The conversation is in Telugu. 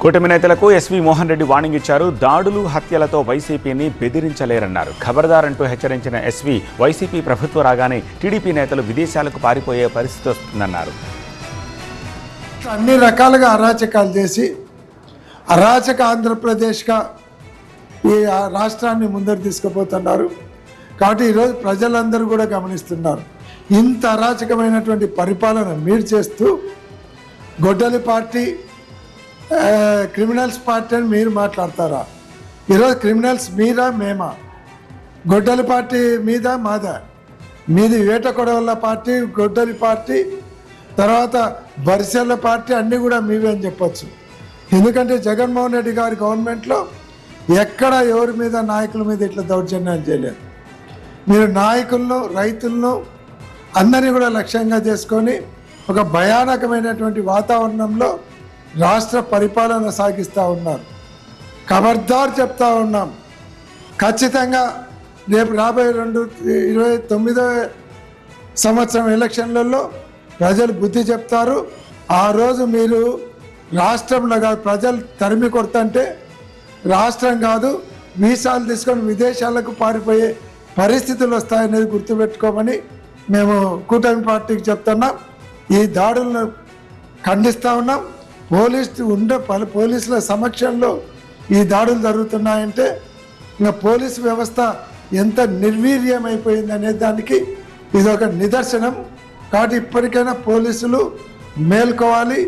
కూటమి నేతలకు ఎస్వి మోహన్ రెడ్డి వార్నింగ్ ఇచ్చారు. దాడులు హత్యలతో వైసీపీని బెదిరించలేరన్నారు. ఖబర్దార్ అంటూ హెచ్చరించిన ఎస్వి వైసీపీ ప్రభుత్వం రాగానే టీడీపీ నేతలు విదేశాలకు పారిపోయే పరిస్థితి వస్తుందన్నారు. అన్ని రకాలుగా అరాచకాలు చేసి అరాచక ఆంధ్రప్రదేశ్గా ఈ రాష్ట్రాన్ని ముందరు తీసుకుపోతున్నారు. కాబట్టి ఈరోజు ప్రజలందరూ కూడా గమనిస్తున్నారు. ఇంత అరాచకమైనటువంటి పరిపాలన మీరు చేస్తూ గొడ్డలి పార్టీ క్రిమినల్స్ పార్టీ అని మీరు మాట్లాడతారా? ఈరోజు క్రిమినల్స్ మీరా మేమా? గొడ్డలి పార్టీ మీద మాదా? మీది వేట కొడవళ్ళ పార్టీ, గొడ్డలి పార్టీ, తర్వాత బరిసెల్ల పార్టీ అన్నీ కూడా మీవే అని చెప్పచ్చు. ఎందుకంటే జగన్మోహన్ రెడ్డి గారి గవర్నమెంట్లో ఎక్కడ ఎవరి మీద నాయకుల మీద ఇట్లా దౌర్జన్యాలు చేయలేదు. మీరు నాయకులను, రైతులను అందరినీ కూడా లక్ష్యంగా చేసుకొని ఒక భయానకమైనటువంటి వాతావరణంలో రాష్ట్ర పరిపాలన సాగిస్తూ ఉన్నారు. ఖబర్దార్ చెప్తా ఉన్నాం, ఖచ్చితంగా రేపు రాబోయే 2029 సంవత్సరం ఎలక్షన్లలో ప్రజలు బుద్ధి చెప్తారు. ఆ రోజు మీరు రాష్ట్రంలో కాదు, ప్రజలు తరిమి కొడుతుంటే రాష్ట్రం కాదు వీసాలు తీసుకొని విదేశాలకు పారిపోయే పరిస్థితులు వస్తాయనేది గుర్తుపెట్టుకోమని మేము కూటమి పార్టీకి చెప్తున్నాం. ఈ దాడులను ఖండిస్తూ ఉన్నాం. పోలీసుల సమక్షంలో ఈ దాడులు జరుగుతున్నాయంటే ఇంకా పోలీసు వ్యవస్థ ఎంత నిర్వీర్యమైపోయింది అనే దానికి ఇది ఒక నిదర్శనం. కాబట్టి ఇప్పటికైనా పోలీసులు మేల్కోవాలి.